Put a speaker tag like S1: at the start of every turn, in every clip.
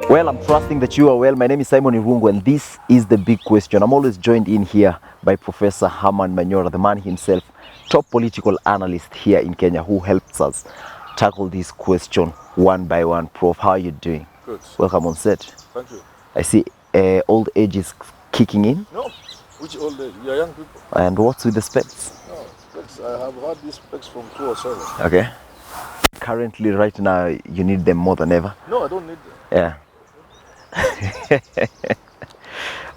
S1: Well, I'm trusting that you are well. My name is Simon Irungu, and this is the big question. I'm always joined in here by Professor Herman Manyora, the man himself, top political analyst here in Kenya, who helps us tackle this question one by one. Prof, how are you doing?
S2: Good.
S1: Welcome on set.
S2: Thank you.
S1: I see old age is kicking in.
S2: No, which old age? We are young people.
S1: And what's with the specs?
S2: No, specs. I have had these specs from 207.
S1: Okay. Currently, right now, you need them more than ever.
S2: No, I don't need them.
S1: Yeah.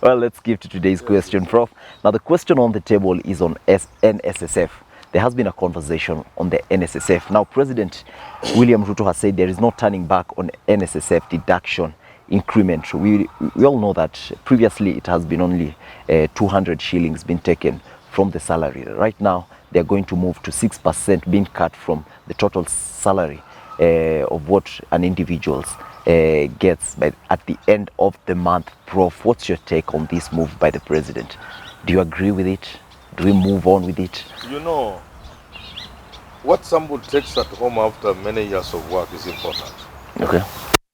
S1: Well, let's give to today's question, Prof. Now, the question on the table is on NSSF. There has been a conversation on the NSSF. Now, President William Ruto has said there is no turning back on NSSF deduction increment. We all know that previously it has been only 200 shillings being taken from the salary. Right now, they're going to move to 6% being cut from the total salary of what an individual's gets at the end of the month. Prof, what's your take on this move by the president? Do you agree with it? Do we move on with it?
S2: You know, what somebody takes at home after many years of work is important.
S1: Okay.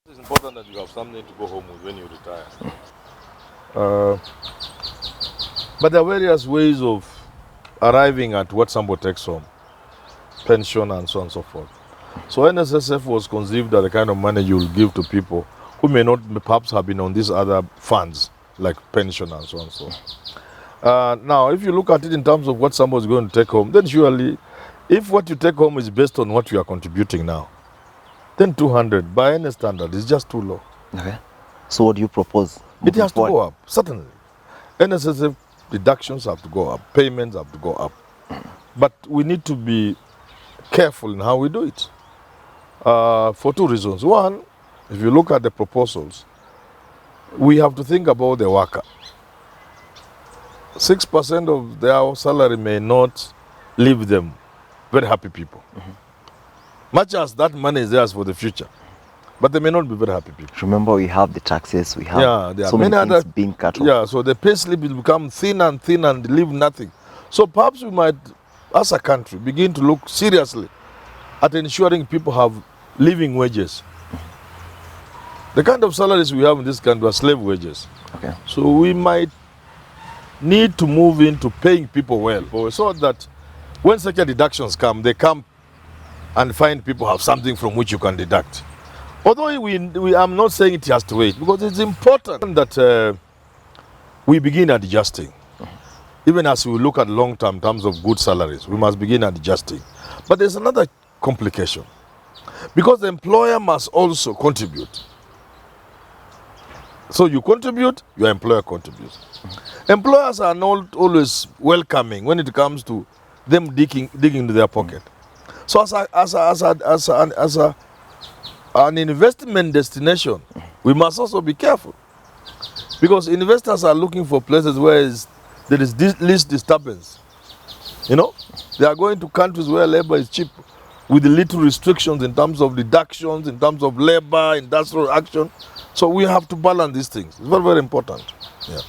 S2: It's important that you have something to go home with when you retire. But there are various ways of arriving at what somebody takes home, pension and so on and so forth. So NSSF was conceived as the kind of money you will give to people who may not perhaps have been on these other funds like pension and so on and so on. Now, if you look at it in terms of what somebody is going to take home, then surely, if what you take home is based on what you are contributing now, then 200 by any standard is just too low.
S1: Okay. So what do you propose?
S2: It has to go up, certainly. NSSF deductions have to go up, payments have to go up. But we need to be careful in how we do it. For two reasons. One, if you look at the proposals, we have to think about the worker. 6% of their salary may not leave them very happy people. Much as that money is theirs for the future, but they may not be very happy people.
S1: Remember, we have the taxes, we have
S2: there
S1: so
S2: are
S1: many things
S2: other
S1: being cut off.
S2: Yeah, so the pay slip will become thin and leave nothing. So perhaps we might, as a country, begin to look seriously at ensuring people have living wages. The kind of salaries we have in this country are slave wages.
S1: Okay.
S2: So we might need to move into paying people well, so that when such deductions come, they come and find people have something from which you can deduct. Although I'm not saying it has to wait, because it's important that we begin adjusting. Even as we look at long-term terms of good salaries, we must begin adjusting. But there's another complication, because the employer must also contribute. So you contribute, your employer contributes. Employers are not always welcoming when it comes to them digging into their pocket. So as an investment destination, we must also be careful, because investors are looking for places where there is least disturbance. You know, they are going to countries where labor is cheap, with little restrictions in terms of deductions, in terms of labor, industrial action. So we have to balance these things. It's very, very important. Yeah.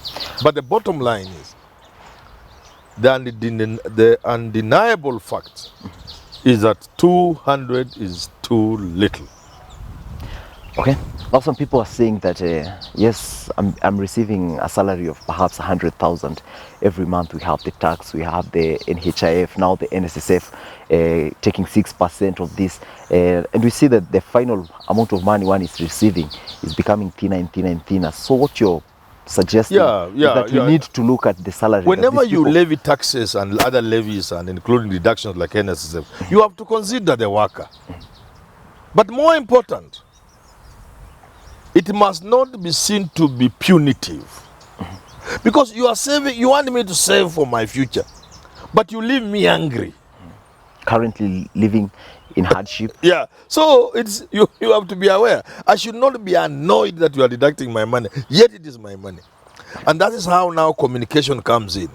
S2: But the bottom line is, the undeniable fact is that 200 is too little.
S1: Okay. Now some people are saying that yes, I'm receiving a salary of perhaps 100,000 every month. We have the tax, we have the NHIF, now the NSSF taking 6% of this, and we see that the final amount of money one is receiving is becoming thinner and thinner and thinner. So what you're suggesting is that we need to look at the salary.
S2: Whenever you levy taxes and other levies, and including deductions like NSSF, you have to consider the worker. But more important, it must not be seen to be punitive. Because you are saving, you want me to save for my future, but you leave me angry.
S1: Currently living in hardship.
S2: Yeah, so it's you have to be aware. I should not be annoyed that you are deducting my money, yet it is my money. And that is how now communication comes in.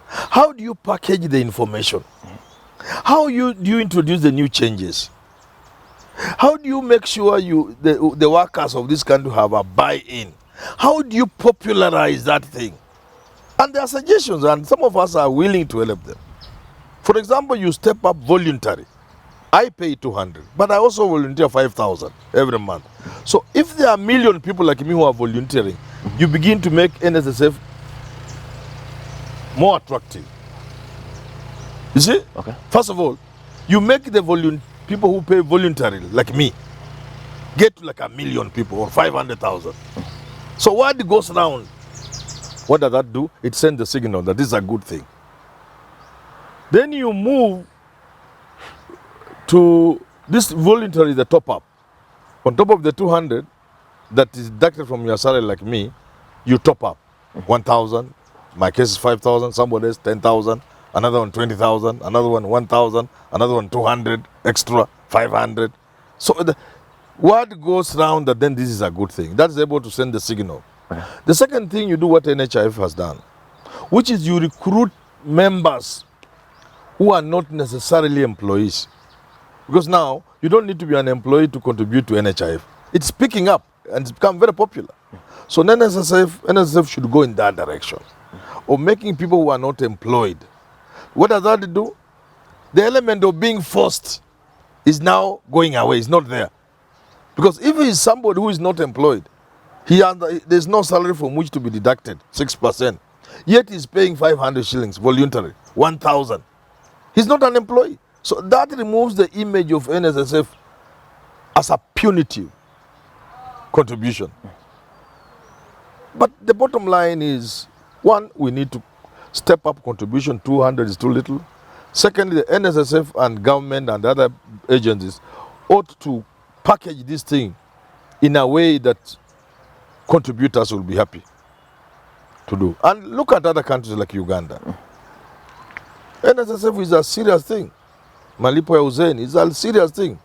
S2: How do you package the information? How do you introduce the new changes? How do you make sure the workers of this country have a buy-in? How do you popularize that thing? And there are suggestions, and some of us are willing to help them. For example, you step up voluntary I pay 200, but I also volunteer 5,000 every month. So if there are a million people like me who are volunteering, you begin to make NSSF more attractive. You see?
S1: Okay.
S2: First of all, you make the people who pay voluntarily, like me, get to like a million people or 500,000. So what goes around, what does that do? It sends the signal that this is a good thing. Then you move to this voluntary, the top up. On top of the 200 that is deducted from your salary like me, you top up 1,000. My case is 5,000, somebody else 10,000, another one 20,000, another one 1,000, another one 200 extra, 500. So what goes round that then this is a good thing. That's able to send the signal. The second thing you do what NHIF has done, which is you recruit members who are not necessarily employees. Because now you don't need to be an employee to contribute to NHIF. It's picking up and it's become very popular. So NSSF should go in that direction of making people who are not employed. What does that do? The element of being forced is now going away. It's not there. Because if he's somebody who is not employed, there's no salary from which to be deducted, 6%. Yet he's paying 500 shillings voluntary, 1,000. He's not an employee. So that removes the image of NSSF as a punitive contribution. But the bottom line is, one, we need to step up contribution. 200 is too little. Secondly, the NSSF and government and other agencies ought to package this thing in a way that contributors will be happy to do. And look at other countries like Uganda. NSSF is a serious thing. Malipo ya uzeni is a serious thing.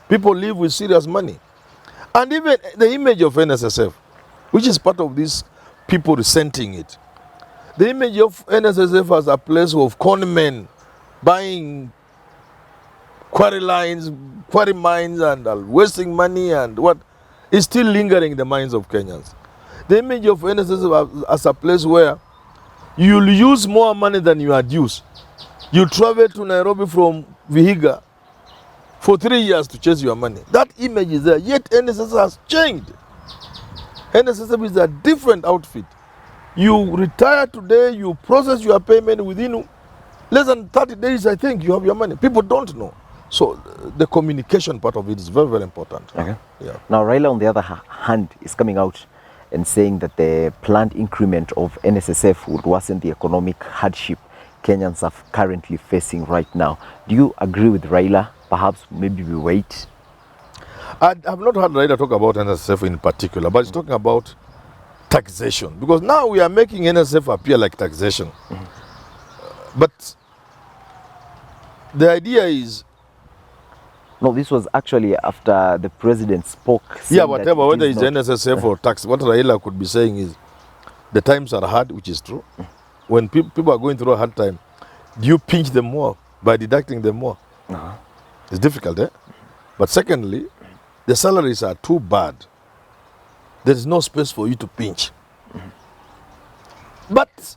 S2: People live with serious money. And even the image of NSSF, which is part of this, people resenting it. The image of NSSF as a place of con men buying quarry lines, quarry mines and wasting money and what is still lingering in the minds of Kenyans. The image of NSSF as a place where you'll use more money than you are dues. You travel to Nairobi from Vihiga for 3 years to chase your money. That image is there, yet NSSF has changed. NSSF is a different outfit. You retire today, you process your payment within less than 30 days, I think, you have your money. People don't know. So the communication part of it is very, very important.
S1: Okay.
S2: Yeah.
S1: Now, Raila, on the other hand, is coming out and saying that the planned increment of NSSF would worsen the economic hardship Kenyans are currently facing right now. Do you agree with Raila? Perhaps maybe we wait?
S2: I have not heard Raila talk about NSSF in particular, but he's talking about taxation. Because now we are making NSSF appear like taxation. But the idea is...
S1: No, this was actually after the president spoke.
S2: Yeah, whatever, whether it's
S1: not
S2: NSSF or tax, what Raila could be saying is the times are hard, which is true. When people are going through a hard time, do you pinch them more by deducting them more? It's difficult, eh? But secondly, the salaries are too bad. There is no space for you to pinch. But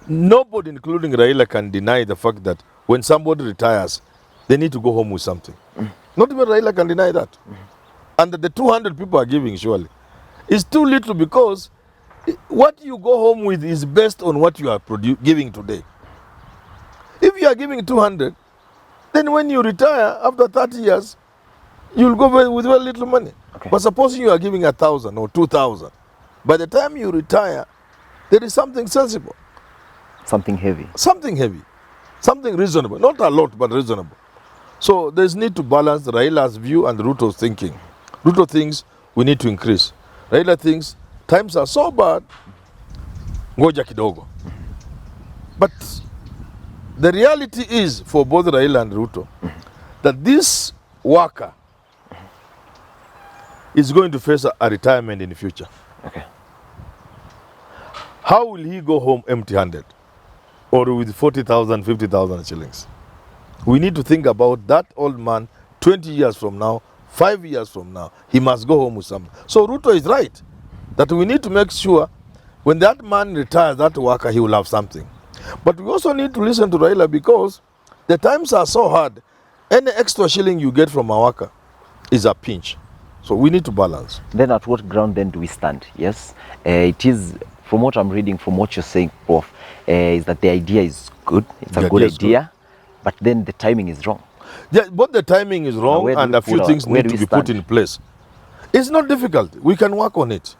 S2: nobody, including Raila, can deny the fact that when somebody retires, they need to go home with something. Not even Raila can deny that. And the 200 people are giving, surely, is too little because what you go home with is based on what you are giving today. If you are giving 200, then when you retire after 30 years, you'll go with very little money.
S1: Okay.
S2: But supposing you are giving 1,000 or 2,000, by the time you retire, there is something sensible.
S1: something heavy.
S2: Something heavy. Something reasonable. Not a lot, but reasonable. So there's need to balance Raila's view and Ruto's thinking. Ruto thinks we need to increase. Raila thinks times are so bad, ngoja kidogo. But the reality is for both Raila and Ruto that this worker is going to face a retirement in the future.
S1: Okay.
S2: How will he go home empty-handed or with 40,000, 50,000 shillings? We need to think about that old man 20 years from now, 5 years from now. He must go home with something. So Ruto is right that we need to make sure when that man retires, that worker, he will have something. But we also need to listen to Raila because the times are so hard. Any extra shilling you get from Awaka is a pinch. So we need to balance.
S1: Then at what ground then do we stand? Yes, it is, from what I'm reading, from what you're saying, Prof, is that the idea is good. It's a
S2: The
S1: good
S2: idea is
S1: idea, but then the timing is wrong.
S2: Yeah, but the timing is wrong
S1: where do
S2: and
S1: we
S2: a few
S1: put
S2: things
S1: where
S2: need
S1: do
S2: to
S1: we
S2: be put
S1: stand?
S2: in place. It's not difficult. We can work on it.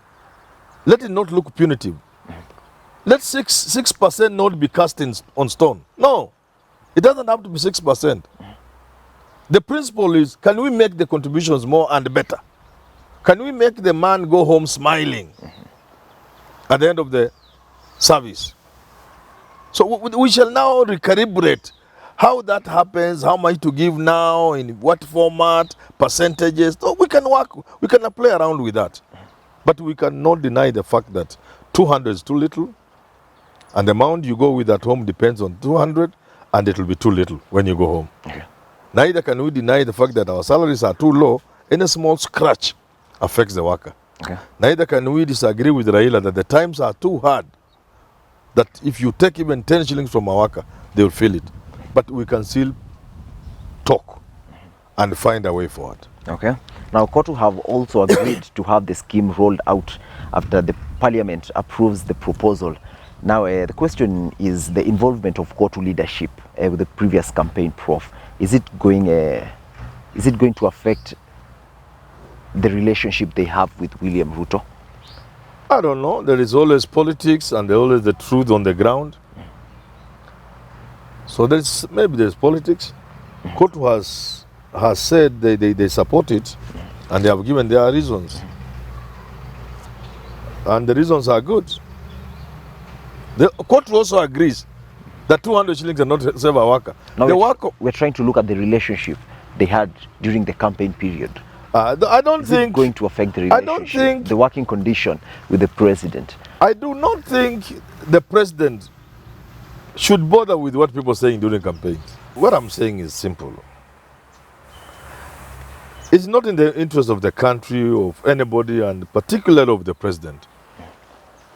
S2: Let it not look punitive. Let 6% not be cast on stone. No, it doesn't have to be 6%. The principle is, can we make the contributions more and better? Can we make the man go home smiling at the end of the service? So we shall now recalibrate how that happens, how much to give now, in what format, percentages. So we can work, we can play around with that. But we cannot deny the fact that 200 is too little, and the amount you go with at home depends on 200, and it will be too little when you go home.
S1: Okay.
S2: Neither can we deny the fact that our salaries are too low. Any small scratch affects the worker.
S1: Okay.
S2: Neither can we disagree with Raila that the times are too hard, that if you take even 10 shillings from a worker, they will feel it. But we can still talk and find a way forward.
S1: Okay. Now, KOTU have also agreed to have the scheme rolled out after the Parliament approves the proposal. Now, the question is the involvement of KOTU leadership with the previous campaign, Prof. Is it going to affect the relationship they have with William Ruto?
S2: I don't know. There is always politics and there's always the truth on the ground. So maybe there's politics. KOTU has said they support it, and they have given their reasons. And the reasons are good. The KOTU also agrees that 200 shillings are not save a worker.
S1: Now we're trying to look at the relationship they had during the campaign period.
S2: I don't think
S1: it's going to affect the relationship,
S2: I don't think
S1: the working condition with the president.
S2: I do not think the president should bother with what people are saying during campaigns. What I'm saying is simple. It's not in the interest of the country, of anybody, and particularly of the president,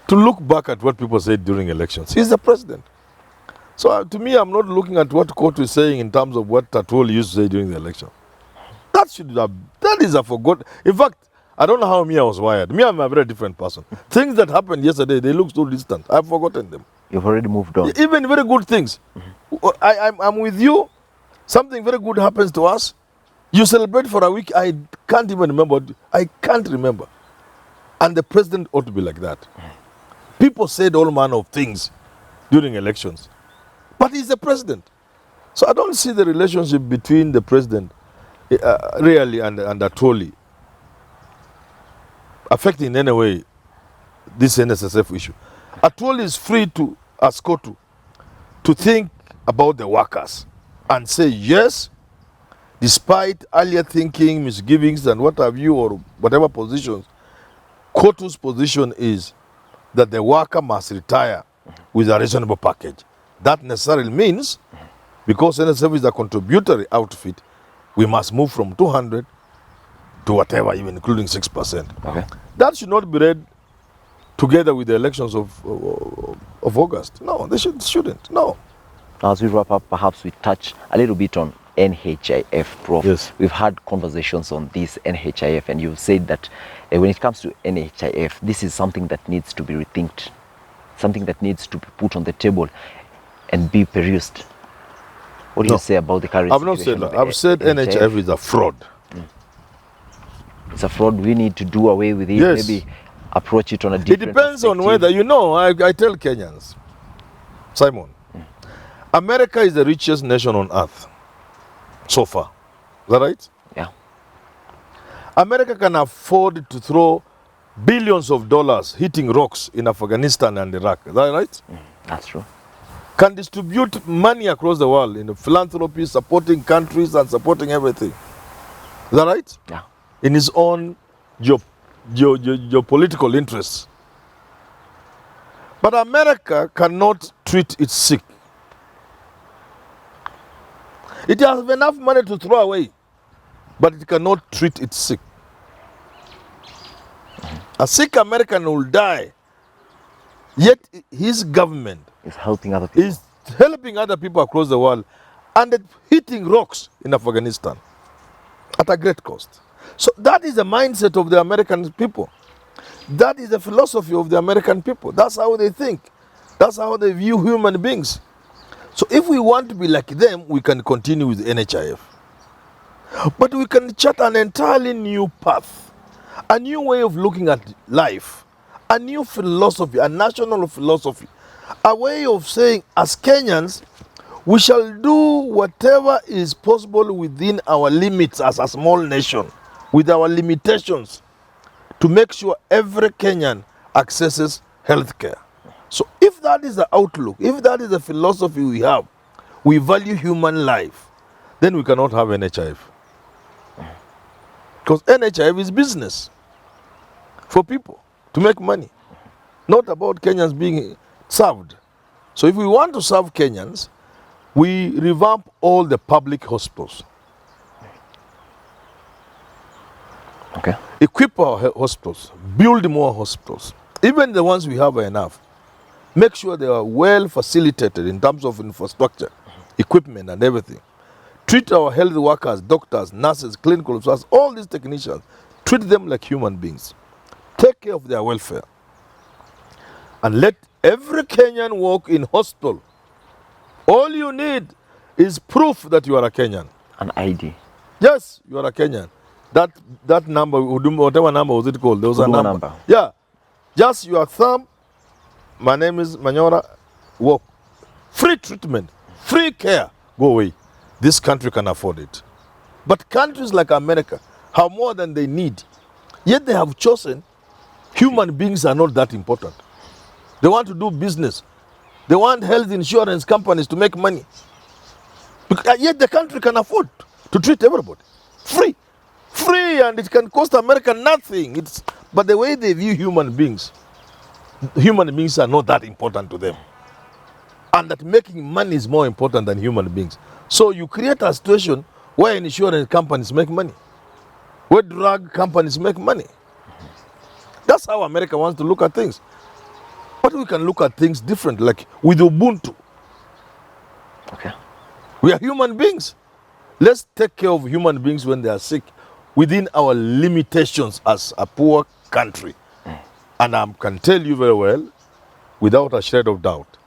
S2: to look back at what people said during elections. He's the president. So to me, I'm not looking at what KOTU is saying in terms of what Tatwoli used to say during the election. That is a forgotten. In fact, I don't know how I was wired. I'm a very different person. Things that happened yesterday, they look so distant. I've forgotten them.
S1: You've already moved on.
S2: Even very good things. I'm with you. Something very good happens to us. You celebrate for a week. I can't even remember. I can't remember. And the president ought to be like that. People said all manner of things during elections. But he's the president. So I don't see the relationship between the president really and Atwoli affecting in any way this NSSF issue. Atwoli is free to ask KOTU to think about the workers and say yes, despite earlier thinking, misgivings and what have you, or whatever positions, KOTU's position is that the worker must retire with a reasonable package. That necessarily means, because NSSF is a contributory outfit, we must move from 200 to whatever, even including 6%.
S1: Okay.
S2: That should not be read together with the elections of August. No, they shouldn't. No.
S1: As we wrap up, perhaps we touch a little bit on NHIF, Prof.
S2: Yes.
S1: We've had conversations on this NHIF, and you've said that when it comes to NHIF, this is something that needs to be rethinked, something that needs to be put on the table and be perused. What do you say about the current
S2: I've not
S1: situation
S2: said that.
S1: of
S2: I've said NHIF is a fraud.
S1: It's a fraud. We need to do away with it.
S2: Yes.
S1: Maybe approach it on a
S2: It
S1: different
S2: depends on whether, I tell Kenyans, Simon, America is the richest nation on earth so far. Is that right?
S1: Yeah.
S2: America can afford to throw billions of dollars hitting rocks in Afghanistan and Iraq. Is that right?
S1: That's true.
S2: Can distribute money across the world in philanthropy, supporting countries and supporting everything. Is that right?
S1: Yeah.
S2: In his own geopolitical interests. But America cannot treat its sick. It has enough money to throw away, but it cannot treat its sick. A sick American will die, yet his government
S1: It's helping other people.
S2: is helping other people across the world and hitting rocks in Afghanistan at a great cost. So that is the mindset of the American people. That is the philosophy of the American people. That's how they think. That's how they view human beings. So if we want to be like them, we can continue with NHIF. But we can chart an entirely new path, a new way of looking at life, a new philosophy, a national philosophy, a way of saying, as Kenyans, we shall do whatever is possible within our limits as a small nation, with our limitations, to make sure every Kenyan accesses health care. So if that is the outlook, if that is the philosophy we have, we value human life, then we cannot have NHIF. Because NHIF is business for people to make money, not about Kenyans being served. So if we want to serve Kenyans, we revamp all the public hospitals.
S1: Okay.
S2: Equip our hospitals, build more hospitals. Even the ones we have are enough. Make sure they are well facilitated in terms of infrastructure, equipment and everything. Treat our health workers, doctors, nurses, clinical officers, all these technicians, treat them like human beings. Take care of their welfare. And let every Kenyan work in hospital. All you need is proof that you are a Kenyan.
S1: An ID.
S2: Yes, you are a Kenyan. That number, whatever number was it called? There was a number. Yeah. Just your thumb. My name is Manyora. Work. Free treatment. Free care. Go away. This country can afford it. But countries like America have more than they need. Yet they have chosen human beings are not that important. They want to do business. They want health insurance companies to make money. Yet the country can afford to treat everybody. Free. Free, and it can cost America nothing. But the way they view human beings are not that important to them. And that making money is more important than human beings. So you create a situation where insurance companies make money, where drug companies make money. That's how America wants to look at things. But we can look at things different, like with Ubuntu.
S1: Okay.
S2: We are human beings. Let's take care of human beings when they are sick within our limitations as a poor country. And I can tell you very well, without a shred of doubt,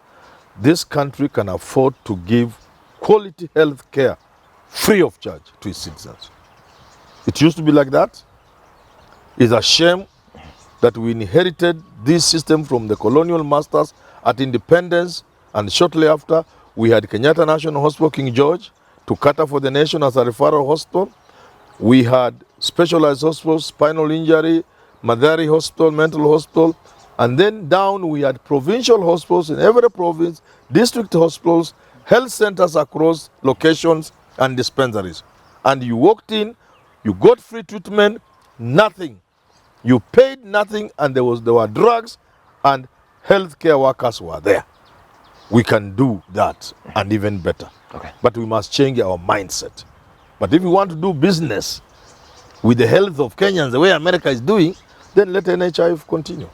S2: this country can afford to give quality health care free of charge to its citizens. It used to be like that. It's a shame that we inherited this system from the colonial masters at independence, and shortly after we had Kenyatta National Hospital, King George, to cater for the nation as a referral hospital. We had specialized hospitals, spinal injury, Madari Hospital, mental hospital, and then down we had provincial hospitals in every province, district hospitals, health centers across locations and dispensaries. And you walked in, you got free treatment, nothing. You paid nothing, and there were drugs, and healthcare workers were there. We can do that, and even better.
S1: Okay.
S2: But we must change our mindset. But if we want to do business with the health of Kenyans the way America is doing, then let NHIF continue.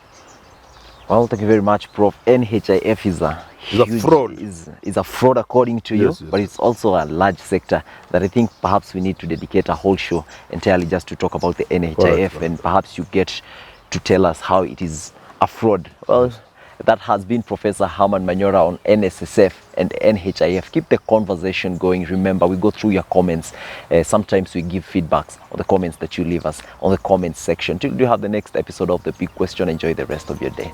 S1: Well, thank you very much, Prof. NHIF is a
S2: fraud.
S1: Is a fraud according to you, but it's also a large sector that I think perhaps we need to dedicate a whole show entirely just to talk about the NHIF, and perhaps you get to tell us how it is a fraud. Well, that has been Professor Herman Manyora on NSSF and NHIF. Keep the conversation going. Remember, we go through your comments. Sometimes we give feedbacks on the comments that you leave us on the comments section. Till you have the next episode of The Big Question, enjoy the rest of your day.